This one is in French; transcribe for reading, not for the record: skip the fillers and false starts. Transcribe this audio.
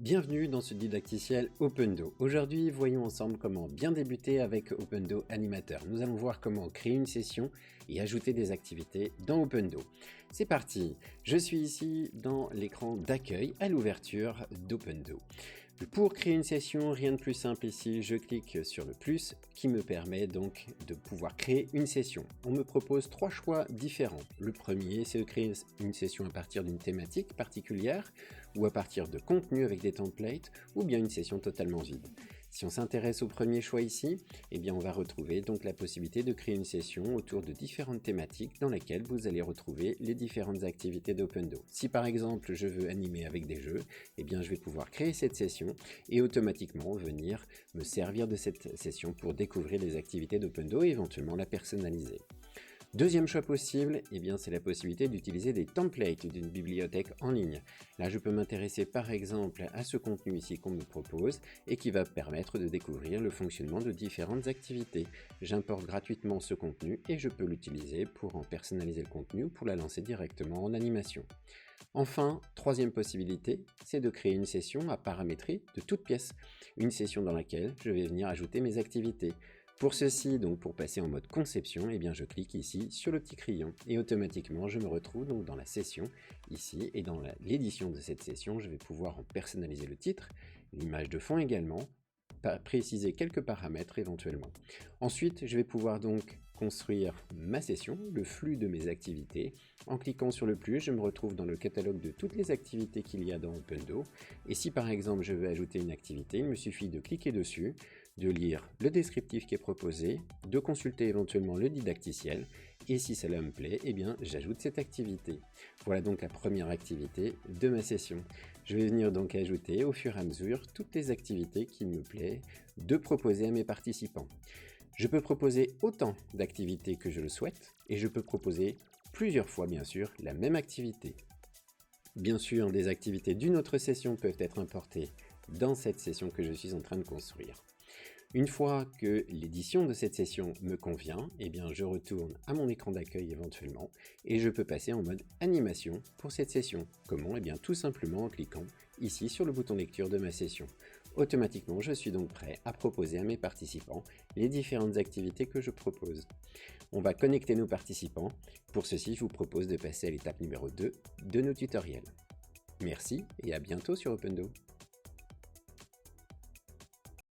Bienvenue dans ce didacticiel Opendo. Aujourd'hui, voyons ensemble comment bien débuter avec Opendo Animateur. Nous allons voir comment créer une session et ajouter des activités dans Opendo. C'est parti, je suis ici dans l'écran d'accueil à l'ouverture d'Opendo. Pour créer une session, rien de plus simple ici, je clique sur le plus qui me permet donc de pouvoir créer une session. On me propose trois choix différents. Le premier, c'est de créer une session à partir d'une thématique particulière ou à partir de contenu avec des templates ou bien une session totalement vide. Si on s'intéresse au premier choix ici, eh bien on va retrouver donc la possibilité de créer une session autour de différentes thématiques dans lesquelles vous allez retrouver les différentes activités d'Opendo. Si par exemple je veux animer avec des jeux, eh bien je vais pouvoir créer cette session et automatiquement venir me servir de cette session pour découvrir les activités d'Opendo et éventuellement la personnaliser. Deuxième choix possible, eh bien c'est la possibilité d'utiliser des templates d'une bibliothèque en ligne. Là, je peux m'intéresser par exemple à ce contenu ici qu'on me propose et qui va permettre de découvrir le fonctionnement de différentes activités. J'importe gratuitement ce contenu et je peux l'utiliser pour en personnaliser le contenu ou pour la lancer directement en animation. Enfin, troisième possibilité, c'est de créer une session à paramétrer de toutes pièces. Une session dans laquelle je vais venir ajouter mes activités. Pour ceci, donc pour passer en mode conception, eh bien je clique ici sur le petit crayon et automatiquement je me retrouve donc dans la session ici et dans l'édition de cette session, je vais pouvoir en personnaliser le titre, l'image de fond également, préciser quelques paramètres éventuellement. Ensuite, je vais pouvoir donc construire ma session, le flux de mes activités. En cliquant sur le plus, je me retrouve dans le catalogue de toutes les activités qu'il y a dans Opendo. Et si par exemple je veux ajouter une activité, il me suffit de cliquer dessus, de lire le descriptif qui est proposé, de consulter éventuellement le didacticiel, et si cela me plaît, eh bien j'ajoute cette activité. Voilà donc la première activité de ma session. Je vais venir donc ajouter au fur et à mesure toutes les activités qu'il me plaît de proposer à mes participants. Je peux proposer autant d'activités que je le souhaite, et je peux proposer plusieurs fois bien sûr la même activité. Bien sûr, des activités d'une autre session peuvent être importées dans cette session que je suis en train de construire. Une fois que l'édition de cette session me convient, eh bien je retourne à mon écran d'accueil éventuellement et je peux passer en mode animation pour cette session. Comment? Eh bien tout simplement en cliquant ici sur le bouton lecture de ma session. Automatiquement, je suis donc prêt à proposer à mes participants les différentes activités que je propose. On va connecter nos participants. Pour ceci, je vous propose de passer à l'étape numéro 2 de nos tutoriels. Merci et à bientôt sur Opendo.